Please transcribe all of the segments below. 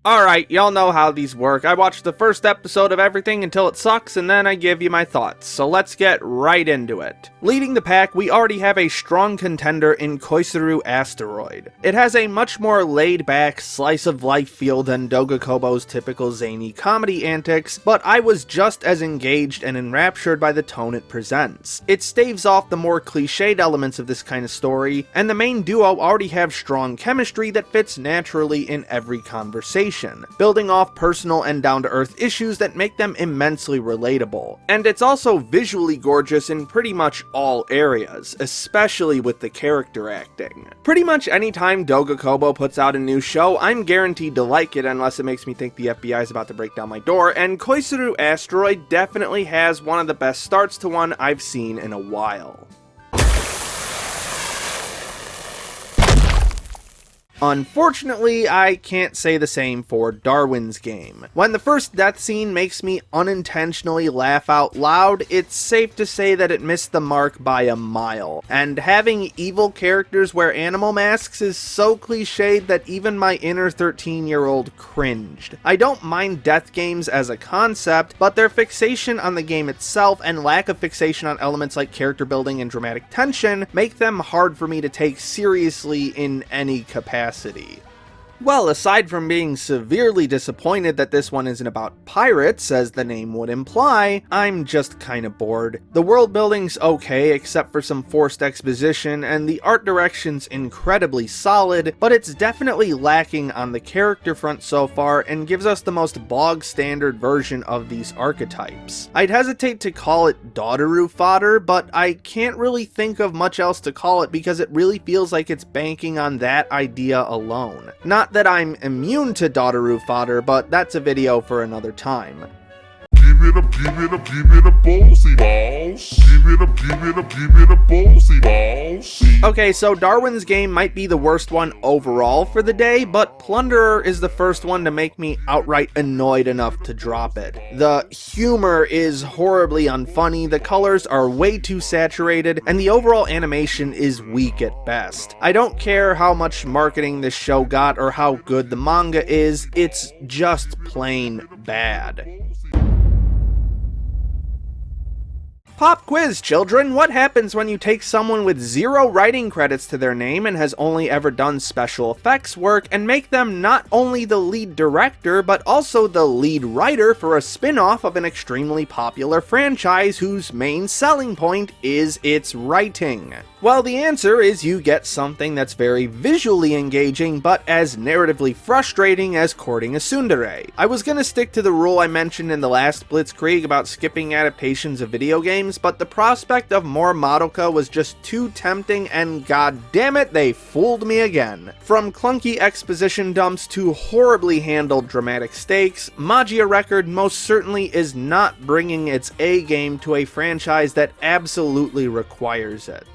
Alright, y'all know how these work. I watch the first episode of everything until it sucks, and then I give you my thoughts. So let's get right into it. Leading the pack, we already have a strong contender in Koizuru Asteroid. It has a much more laid-back, slice-of-life feel than Dogakobo's typical zany comedy antics, but I was just as engaged and enraptured by the tone it presents. It staves off the more cliched elements of this kind of story, and the main duo already have strong chemistry that fits naturally in every conversation, building off personal and down-to-earth issues that make them immensely relatable. And it's also visually gorgeous in pretty much all areas, especially with the character acting. Pretty much anytime Dogakobo puts out a new show, I'm guaranteed to like it unless it makes me think the FBI is about to break down my door, and Koizuru Asteroid definitely has one of the best starts to one I've seen in a while. Unfortunately, I can't say the same for Darwin's Game. When the first death scene makes me unintentionally laugh out loud, it's safe to say that it missed the mark by a mile. And having evil characters wear animal masks is so cliched that even my inner 13-year-old cringed. I don't mind death games as a concept, but their fixation on the game itself and lack of fixation on elements like character building and dramatic tension make them hard for me to take seriously in any capacity. Well, aside from being severely disappointed that this one isn't about pirates, as the name would imply, I'm just kinda bored. The world building's okay, except for some forced exposition, and the art direction's incredibly solid, but it's definitely lacking on the character front so far, and gives us the most bog-standard version of these archetypes. I'd hesitate to call it Dotaru fodder, but I can't really think of much else to call it because it really feels like it's banking on that idea alone. Not that I'm immune to Dotaru fodder, but that's a video for another time. Give it a ballsy balls. Give it a ballsy balls. Okay, so Darwin's Game might be the worst one overall for the day, but Plunderer is the first one to make me outright annoyed enough to drop it. The humor is horribly unfunny, the colors are way too saturated, and the overall animation is weak at best. I don't care how much marketing this show got or how good the manga is, it's just plain bad. Pop quiz, children! What happens when you take someone with 0 writing credits to their name and has only ever done special effects work and make them not only the lead director, but also the lead writer for a spin-off of an extremely popular franchise whose main selling point is its writing? Well, the answer is you get something that's very visually engaging, but as narratively frustrating as courting a tsundere. I was gonna stick to the rule I mentioned in the last Blitzkrieg about skipping adaptations of video games, but the prospect of more Madoka was just too tempting, and god damn it, they fooled me again. From clunky exposition dumps to horribly handled dramatic stakes, Magia Record most certainly is not bringing its A game to a franchise that absolutely requires it.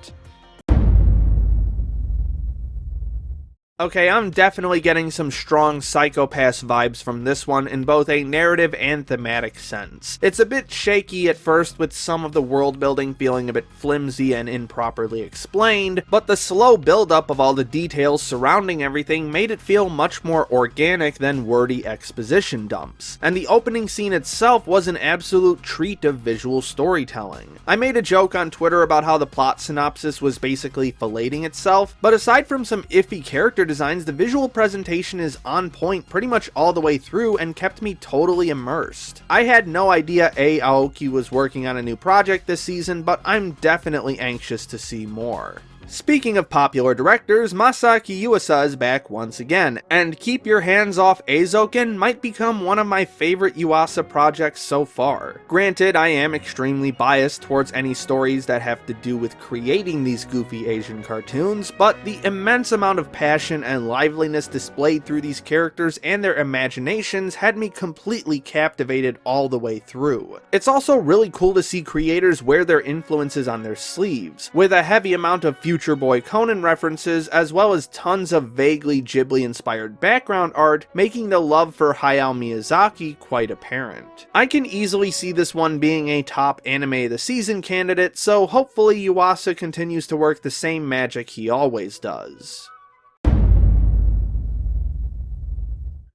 Okay, I'm definitely getting some strong Psycho-Pass vibes from this one in both a narrative and thematic sense. It's a bit shaky at first, with some of the world building feeling a bit flimsy and improperly explained, but the slow build-up of all the details surrounding everything made it feel much more organic than wordy exposition dumps. And the opening scene itself was an absolute treat of visual storytelling. I made a joke on Twitter about how the plot synopsis was basically filleting itself, but aside from some iffy character designs, the visual presentation is on point pretty much all the way through and kept me totally immersed. I had no idea Aoki was working on a new project this season, but I'm definitely anxious to see more. Speaking of popular directors, Masaaki Yuasa is back once again, and Keep Your Hands Off Eizouken might become one of my favorite Yuasa projects so far. Granted, I am extremely biased towards any stories that have to do with creating these goofy Asian cartoons, but the immense amount of passion and liveliness displayed through these characters and their imaginations had me completely captivated all the way through. It's also really cool to see creators wear their influences on their sleeves, with a heavy amount of Future Boy Conan references, as well as tons of vaguely Ghibli-inspired background art, making the love for Hayao Miyazaki quite apparent. I can easily see this one being a top anime of the season candidate, so hopefully Yuasa continues to work the same magic he always does.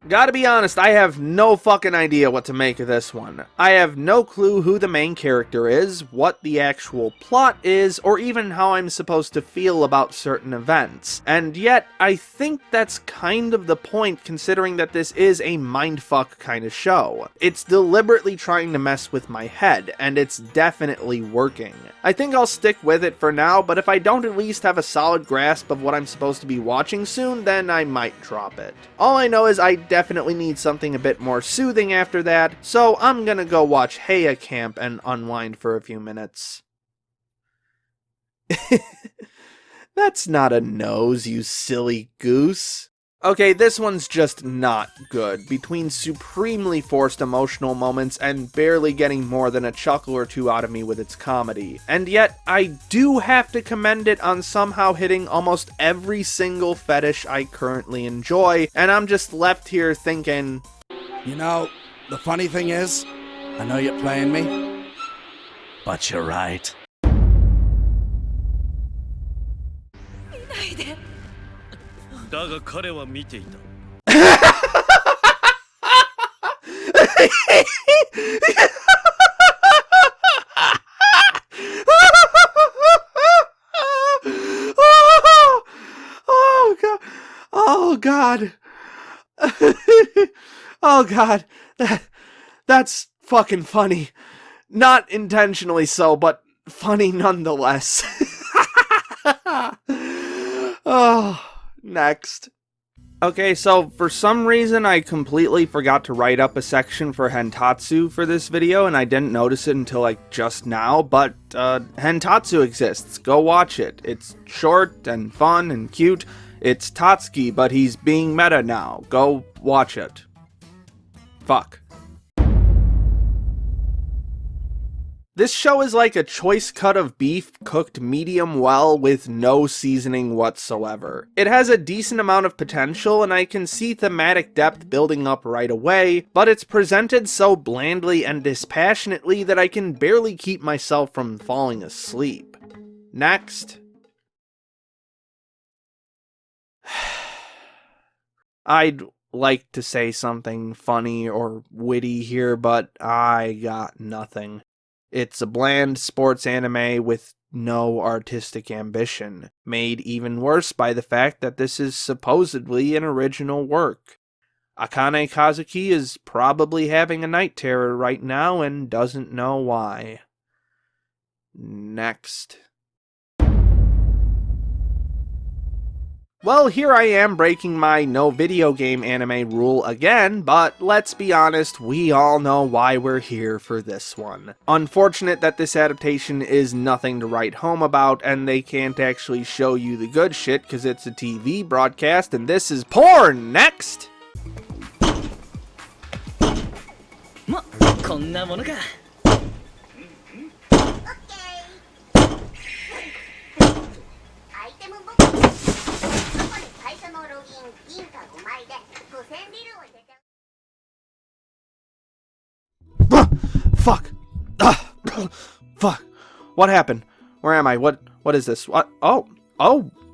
Gotta be honest, I have no fucking idea what to make of this one. I have no clue who the main character is, what the actual plot is, or even how I'm supposed to feel about certain events. And yet, I think that's kind of the point considering that this is a mindfuck kind of show. It's deliberately trying to mess with my head, and it's definitely working. I think I'll stick with it for now, but if I don't at least have a solid grasp of what I'm supposed to be watching soon, then I might drop it. All I know is I definitely need something a bit more soothing after that, so I'm gonna go watch Heya Camp and unwind for a few minutes. That's not a nose, you silly goose. Okay, this one's just not good. Between supremely forced emotional moments and barely getting more than a chuckle or two out of me with its comedy. And yet, I do have to commend it on somehow hitting almost every single fetish I currently enjoy, and I'm just left here thinking... You know, the funny thing is, I know you're playing me, but you're right. だが彼は見ていた。Oh God. Oh God. That's fucking funny. Not intentionally so, but funny nonetheless. Oh, next. Okay, so for some reason I completely forgot to write up a section for Hentatsu for this video, and I didn't notice it until like just now, but Hentatsu exists. Go watch it. It's short and fun and cute. It's Tatsuki, but he's being meta now. Go watch it. Fuck. This show is like a choice cut of beef cooked medium well with no seasoning whatsoever. It has a decent amount of potential and I can see thematic depth building up right away, but it's presented so blandly and dispassionately that I can barely keep myself from falling asleep. Next. I'd like to say something funny or witty here, but I got nothing. It's a bland sports anime with no artistic ambition, made even worse by the fact that this is supposedly an original work. Akane Kazuki is probably having a night terror right now and doesn't know why. Next. Well, here I am breaking my no video game anime rule again, but let's be honest, we all know why we're here for this one. Unfortunate that this adaptation is nothing to write home about, and they can't actually show you the good shit because it's a TV broadcast, and this is porn! Next! ま、こんなものか。Fuck! Fuck! What happened? Where am I? What is this? What? Oh,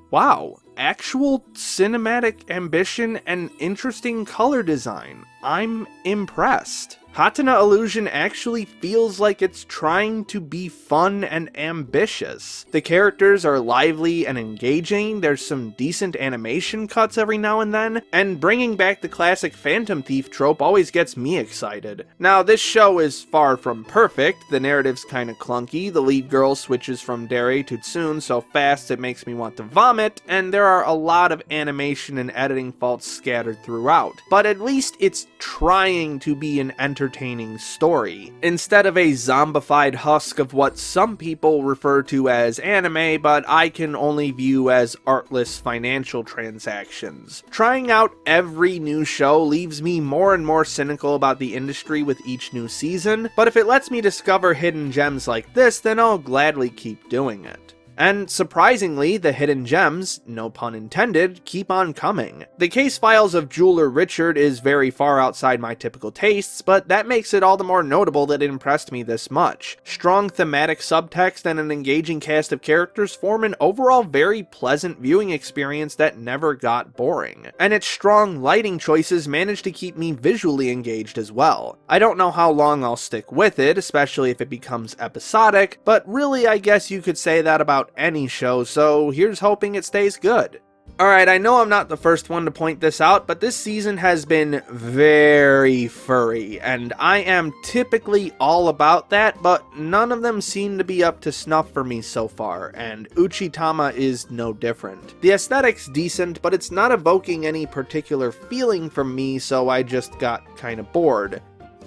wow. Actual cinematic ambition and interesting color design. I'm impressed. Hatena Illusion actually feels like it's trying to be fun and ambitious. The characters are lively and engaging, there's some decent animation cuts every now and then, and bringing back the classic Phantom Thief trope always gets me excited. Now, this show is far from perfect, the narrative's kinda clunky, the lead girl switches from Dare to Tsun so fast it makes me want to vomit, and there are a lot of animation and editing faults scattered throughout. But at least it's trying to be an entertaining story, instead of a zombified husk of what some people refer to as anime, but I can only view as artless financial transactions. Trying out every new show leaves me more and more cynical about the industry with each new season, but if it lets me discover hidden gems like this, then I'll gladly keep doing it. And surprisingly, the hidden gems, no pun intended, keep on coming. The case files of Jeweler Richard is very far outside my typical tastes, but that makes it all the more notable that it impressed me this much. Strong thematic subtext and an engaging cast of characters form an overall very pleasant viewing experience that never got boring. And its strong lighting choices managed to keep me visually engaged as well. I don't know how long I'll stick with it, especially if it becomes episodic, but really I guess you could say that about any show, so here's hoping it stays good. Alright, I know I'm not the first one to point this out, but this season has been very furry, and I am typically all about that, but none of them seem to be up to snuff for me so far, and Uchitama is no different. The aesthetic's decent, but it's not evoking any particular feeling from me, so I just got kinda bored.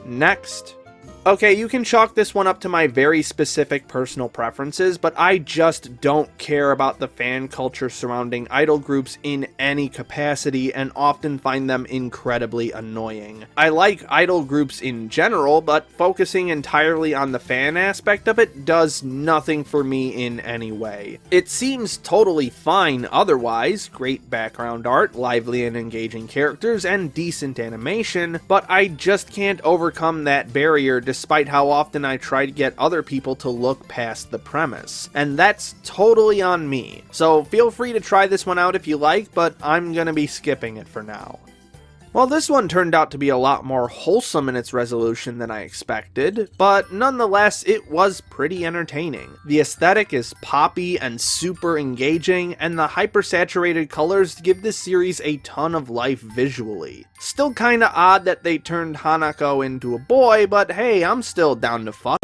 Next. Okay, you can chalk this one up to my very specific personal preferences, but I just don't care about the fan culture surrounding idol groups in any capacity and often find them incredibly annoying. I like idol groups in general, but focusing entirely on the fan aspect of it does nothing for me in any way. It seems totally fine otherwise, great background art, lively and engaging characters, and decent animation, but I just can't overcome that barrier despite how often I try to get other people to look past the premise. And that's totally on me. So feel free to try this one out if you like, but I'm gonna be skipping it for now. Well, this one turned out to be a lot more wholesome in its resolution than I expected, but nonetheless, it was pretty entertaining. The aesthetic is poppy and super engaging, and the hyper-saturated colors give this series a ton of life visually. Still kinda odd that they turned Hanako into a boy, but hey, I'm still down to fuck.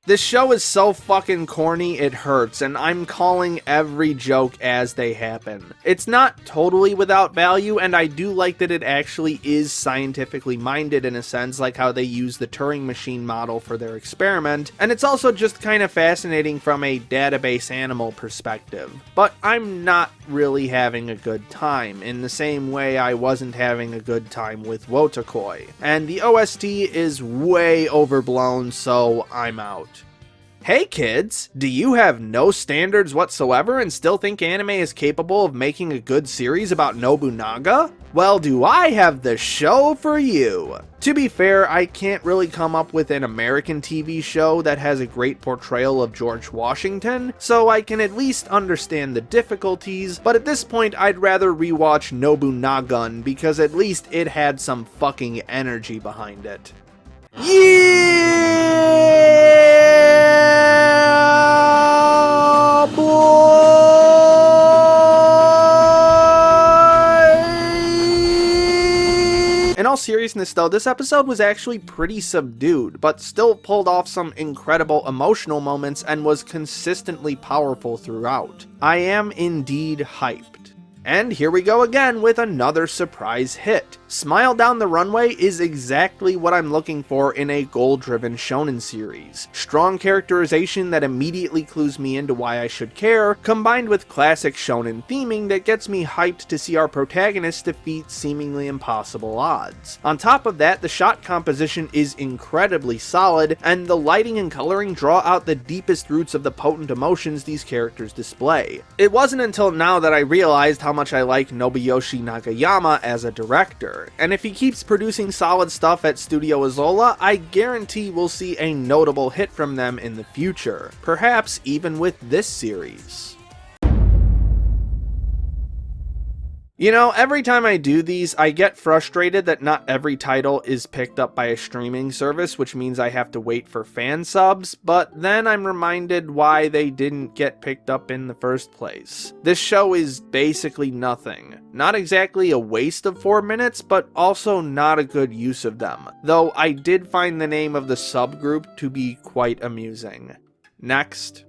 This show is so fucking corny it hurts, and I'm calling every joke as they happen. It's not totally without value, and I do like that it actually is scientifically minded in a sense, like how they use the Turing machine model for their experiment, and it's also just kind of fascinating from a database animal perspective. But I'm not really having a good time, in the same way I wasn't having a good time with Wotakoi. And the OST is way overblown, so I'm out. Hey kids, do you have no standards whatsoever and still think anime is capable of making a good series about Nobunaga? Well, do I have the show for you! To be fair, I can't really come up with an American TV show that has a great portrayal of George Washington, so I can at least understand the difficulties, but at this point I'd rather rewatch Nobunagun because at least it had some fucking energy behind it. Yeah, boy! In all seriousness though, this episode was actually pretty subdued, but still pulled off some incredible emotional moments and was consistently powerful throughout. I am indeed hyped. And here we go again with another surprise hit. Smile Down the Runway is exactly what I'm looking for in a goal-driven shonen series. Strong characterization that immediately clues me into why I should care, combined with classic shonen theming that gets me hyped to see our protagonist defeat seemingly impossible odds. On top of that, the shot composition is incredibly solid, and the lighting and coloring draw out the deepest roots of the potent emotions these characters display. It wasn't until now that I realized how much I like Nobuyoshi Nagayama as a director. And if he keeps producing solid stuff at Studio Azola, I guarantee we'll see a notable hit from them in the future, perhaps even with this series. You know, every time I do these, I get frustrated that not every title is picked up by a streaming service, which means I have to wait for fan subs, but then I'm reminded why they didn't get picked up in the first place. This show is basically nothing. Not exactly a waste of 4 minutes, but also not a good use of them, though I did find the name of the subgroup to be quite amusing. Next.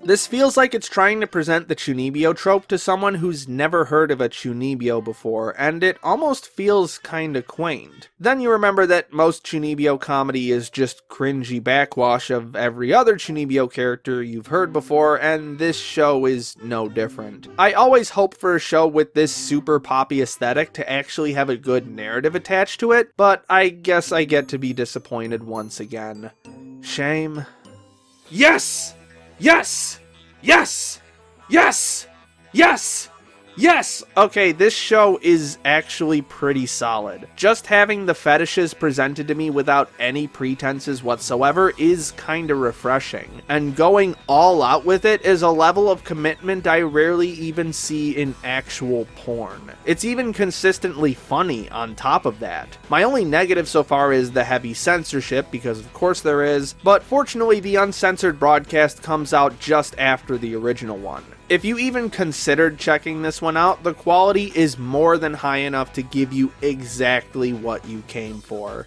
This feels like it's trying to present the Chunibyo trope to someone who's never heard of a Chunibyo before, and it almost feels kinda quaint. Then you remember that most Chunibyo comedy is just cringy backwash of every other Chunibyo character you've heard before, and this show is no different. I always hope for a show with this super poppy aesthetic to actually have a good narrative attached to it, but I guess I get to be disappointed once again. Shame. Yes! Yes! Yes! Yes! Yes! Yes! Okay, this show is actually pretty solid. Just having the fetishes presented to me without any pretenses whatsoever is kinda refreshing. And going all out with it is a level of commitment I rarely even see in actual porn. It's even consistently funny on top of that. My only negative so far is the heavy censorship, because of course there is, but fortunately the uncensored broadcast comes out just after the original one. If you even considered checking this one out, the quality is more than high enough to give you exactly what you came for.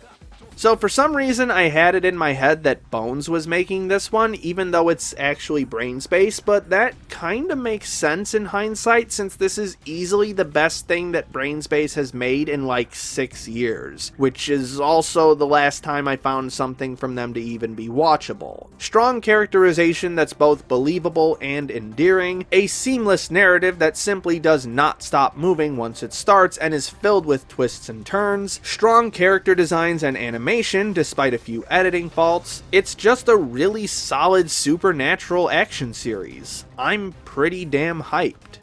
So for some reason I had it in my head that Bones was making this one, even though it's actually Brainspace, but that kinda makes sense in hindsight since this is easily the best thing that Brainspace has made in like 6 years, which is also the last time I found something from them to even be watchable. Strong characterization that's both believable and endearing, a seamless narrative that simply does not stop moving once it starts and is filled with twists and turns, strong character designs and animation despite a few editing faults. It's just a really solid supernatural action series. I'm pretty damn hyped.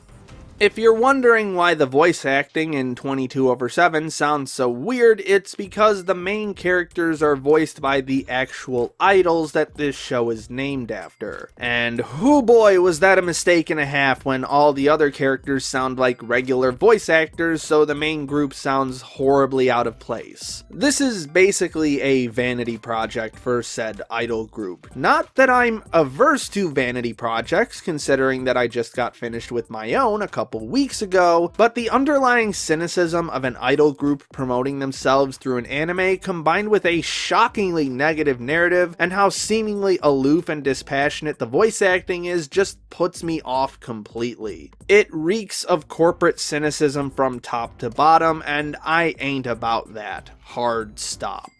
If you're wondering why the voice acting in 22/7 sounds so weird, it's because the main characters are voiced by the actual idols that this show is named after. And oh boy, was that a mistake and a half when all the other characters sound like regular voice actors, so the main group sounds horribly out of place. This is basically a vanity project for said idol group. Not that I'm averse to vanity projects, considering that I just got finished with my own a couple weeks ago, but the underlying cynicism of an idol group promoting themselves through an anime combined with a shockingly negative narrative and how seemingly aloof and dispassionate the voice acting is just puts me off completely. It reeks of corporate cynicism from top to bottom, and I ain't about that. Hard stop.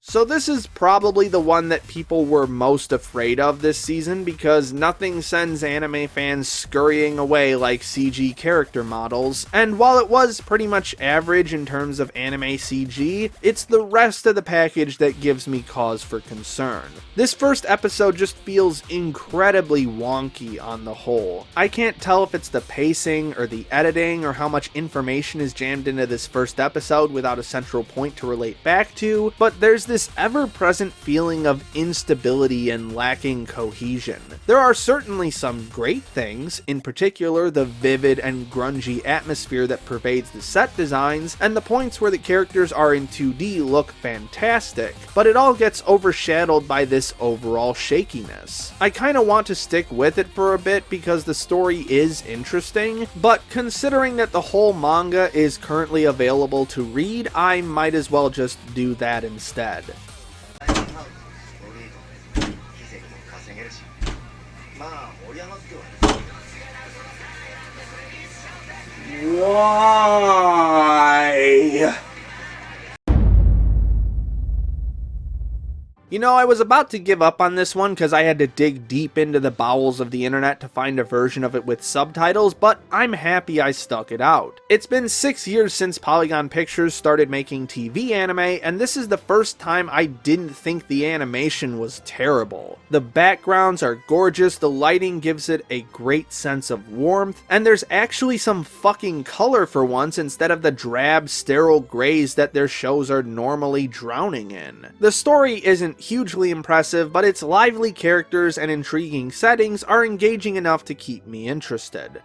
So this is probably the one that people were most afraid of this season because nothing sends anime fans scurrying away like CG character models, and while it was pretty much average in terms of anime CG, it's the rest of the package that gives me cause for concern. This first episode just feels incredibly wonky on the whole. I can't tell if it's the pacing or the editing or how much information is jammed into this first episode without a central point to relate back to, but there's this ever-present feeling of instability and lacking cohesion. There are certainly some great things, in particular the vivid and grungy atmosphere that pervades the set designs, and the points where the characters are in 2D look fantastic, but it all gets overshadowed by this overall shakiness. I kinda want to stick with it for a bit because the story is interesting, but considering that the whole manga is currently available to read, I might as well just do that instead. Why? You know, I was about to give up on this one because I had to dig deep into the bowels of the internet to find a version of it with subtitles, but I'm happy I stuck it out. It's been 6 years since Polygon Pictures started making TV anime, and this is the first time I didn't think the animation was terrible. The backgrounds are gorgeous, the lighting gives it a great sense of warmth, and there's actually some fucking color for once instead of the drab, sterile grays that their shows are normally drowning in. The story isn't hugely impressive, but its lively characters and intriguing settings are engaging enough to keep me interested.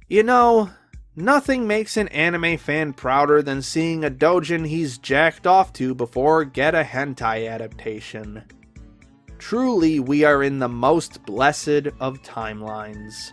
You know, nothing makes an anime fan prouder than seeing a doujin he's jacked off to before get a hentai adaptation. Truly, we are in the most blessed of timelines.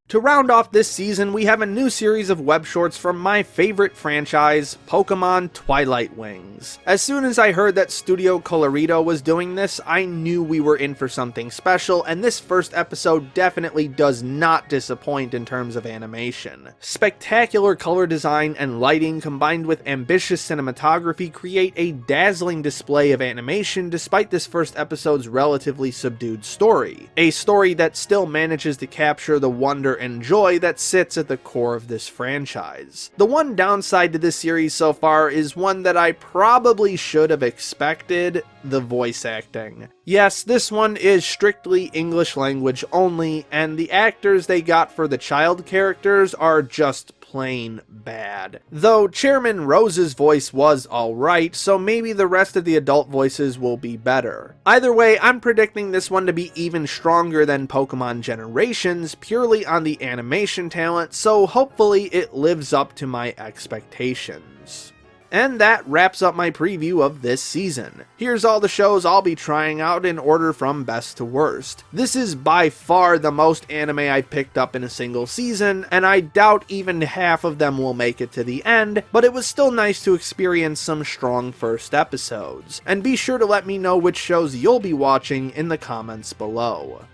To round off this season, we have a new series of web shorts from my favorite franchise, Pokemon Twilight Wings. As soon as I heard that Studio Colorido was doing this, I knew we were in for something special, and this first episode definitely does not disappoint in terms of animation. Spectacular color design and lighting combined with ambitious cinematography create a dazzling display of animation despite this first episode's relatively subdued story. A story that still manages to capture the wonder and joy that sits at the core of this franchise. The one downside to this series so far is one that I probably should have expected: the voice acting. Yes, this one is strictly English language only, and the actors they got for the child characters are just plain bad. Though Chairman Rose's voice was alright, so maybe the rest of the adult voices will be better. Either way, I'm predicting this one to be even stronger than Pokemon Generations, purely on the animation talent, so hopefully it lives up to my expectations. And that wraps up my preview of this season. Here's all the shows I'll be trying out in order from best to worst. This is by far the most anime I've picked up in a single season, and I doubt even half of them will make it to the end, but it was still nice to experience some strong first episodes. And be sure to let me know which shows you'll be watching in the comments below.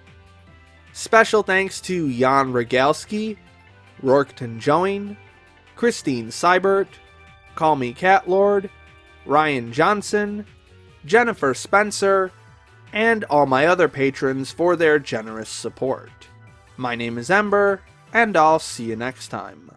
Special thanks to Jan Rogalski, Rorkton Join, Christine Seibert, Call Me Catlord, Ryan Johnson, Jennifer Spencer, and all my other patrons for their generous support. My name is Ember, and I'll see you next time.